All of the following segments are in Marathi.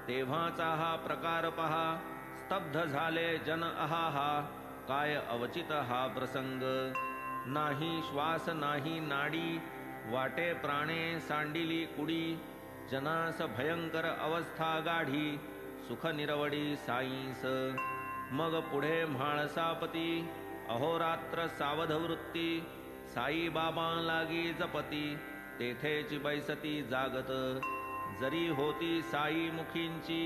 तेव्हाचा हा प्रकार पहा, स्तब्ध झाले जन अहाहा, काय अवचित हा प्रसंग. नाही श्वास नाही नाडी, वाटे प्राणे सांडिली कुडी, जनास भयंकर अवस्था गाढी, सुख निरवडी साईस. मग पुढे म्हाळसापती, अहोरात्र सावध वृत्ती, साई बाबा लागी जपती, तेथेची बैसती जागत. जरी होती साई मुखींची,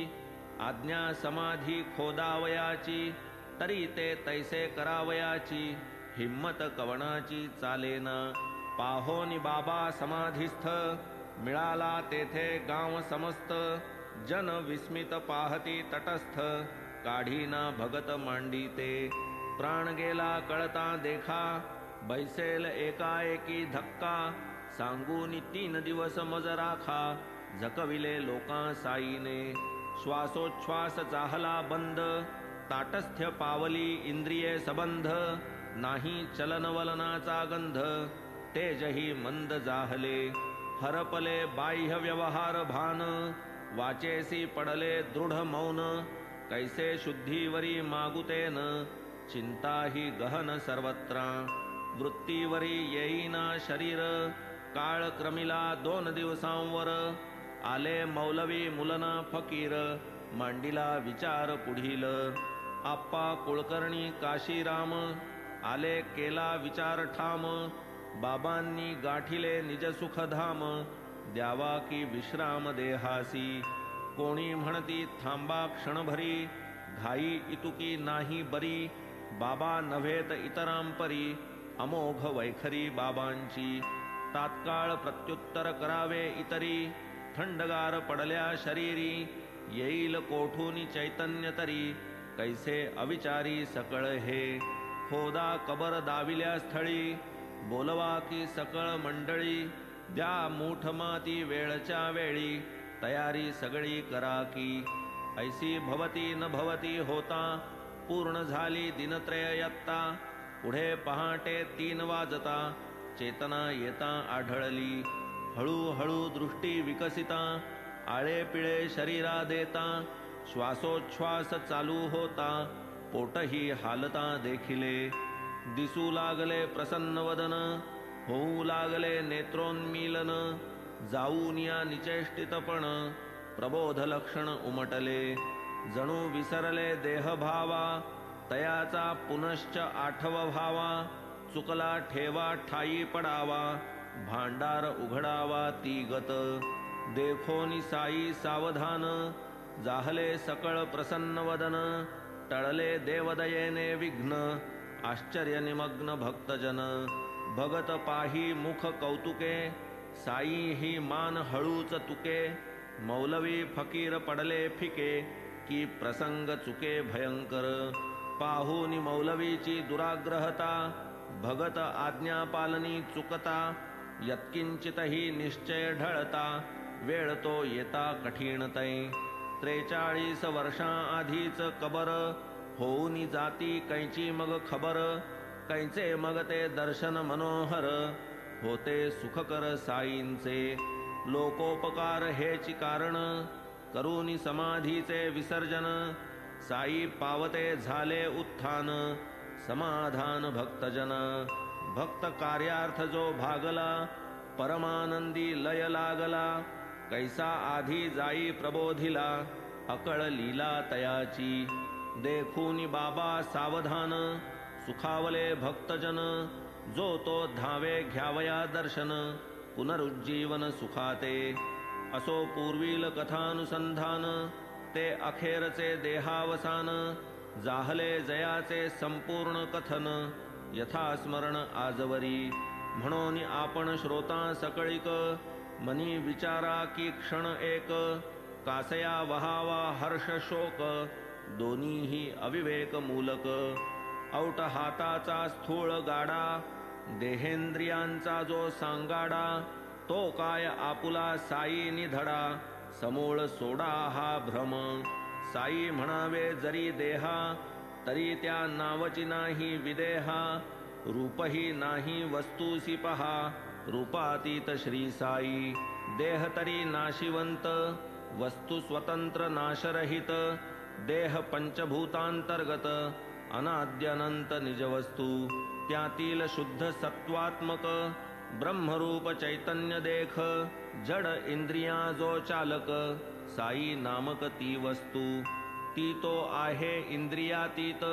आज्ञा समाधी खोदावयाची, तरी ते तैसे करावयाची, हिम्मत कवणाची चालेना. पाहोनी बाबा समाधीस्थ, मिळाला तेथे गाव समस्त, जन विस्मित पाहती तटस्थ, काढीना भगत मांडिते. प्राण गेला कळता देखा, बैसेल एकाएकी धक्का, सांगूनी 3 दिवस मज राखा, झकविले लोकां साईने. श्वासोच्छ्वास चाहला बंद, ताटस्थ्य पावली इंद्रिये सबंध, नाही चलनवलनाचा गंध, तेजही मंद जाहले. हरपले बाह्य व्यवहार भान, वाचेसी पडले दृढ मौन, कैसे शुद्धीवरी मागुतेन, चिंताही गहन सर्वत्र. वृत्तीवरी येईना शरीर, काळ क्रमिला 2 दिवसांवर, आले मौलवी मुलना फकीर, मांडिला विचार पुढील. आप्पा कुळकर्णी काशीराम, आले केला विचार ठाम, बाबांनी गाठिले निज सुखधाम, द्यावा की विश्राम देहासी. कोणी म्हणती थांबा क्षणभरी, घाई इतुकी नाही बरी, बाबा नव्हेत इतरांपरी, अमोघ वैखरी बाबांची. तात्काळ प्रत्युत्तर करावे इतरी, थंडगार पडल्या शरीरी, येईल कोठून चैतन्य तरी, कैसे अविचारी सकळ हे. खोदा कबर दाविल्या स्थळी, बोलवा की सकळ मंडळी, द्या मूठ माती वेळच्या वेळी, तयारी सगळी करा की. ऐसी भवती न भवती होता, पूर्ण झाली दिनत्रय यत्ता, पुढे पहाटे 3 वाजता, चेतना येता आढळली. हळूहळू दृष्टी विकसिता, आळे पिळे शरीरा देता, श्वासोच्छ्वास चालू होता, पोटही हालता देखिले. दिसू लागले प्रसन्न वदन, होऊ लागले नेत्रोन्मीलन, जाऊन या निचेष्टितपण, प्रबोध लक्षण उमटले. जणू विसरले देहभावा, तयाचा पुनश्च आठव भावा, चुकला ठेवा ठाई पडावा, भांडार उघडावा ती गत. देखोनी साई सावधान, जाहले सकळ प्रसन्न वदन, टळले देवदयेने विघ्न, आश्चर्य निमग्न भक्तजन. भगत पाही मुख कौतुके, साई ही मान हळूच तुके, मौलवी फकीर पडले फिके, की प्रसंग चुके भयंकर. पाहूनी मौलवीची दुराग्रहता, भगत आज्ञा पालनी चुकता, यत्किंचितही निश्चय ढळता, वेळ तो येता कठीणतै. 43 वर्षा आधीच कबर, होऊनी जाती कैची मग खबर, कैचे मग ते दर्शन मनोहर, होते सुखकर साईंचे. लोकोपकार हेची कारण, करूनी समाधीचे विसर्जन, साई पावते झाले उत्थान, समाधान भक्तजन. भक्त कार्यार्थ जो भागला, परमानंदी लय लागला, कैसा आधी जाई प्रबोधिला, अकळ लीला तयाची. देखूनी बाबा सावधान, सुखावले भक्तजन, जो तो धावे घ्यावया दर्शन, पुनरुज्जीवन सुखाते. असो पूर्वील कथानुसंधान, ते अखेरचे देहावसान, जाहले जयाचे संपूर्ण कथन, यथास्मरण आजवरी. म्हणून आपण श्रोता सकळिक, मनी विचारा की क्षण एक, कासया वहावा हर्ष शोक, दोन्हीही अविवेक मूलक. औट हाताचा स्थूळ गाडा, देहेंद्रियांचा जो सांगाडा, तो काय आपुला साई निधडा, समूळ सोडा हा भ्रम. साई म्हणावे जरी देहा, तरी त्या नावची नाही विदेहा, रूपही नाही वस्तूसी पहा, रूपातीत श्री साई. देह तरी नाशिवंत, वस्तु स्वतंत्र नाशरहित देह पंचभूतांतर्गत अनाद्यनंत निजवस्तू त्यातील शुद्ध सत्वात्मक ब्रह्मरूप चैतन्य देख जड इंद्रिया जो चालक साई नामक ती वस्तू ती तो आहे इंद्रियातीत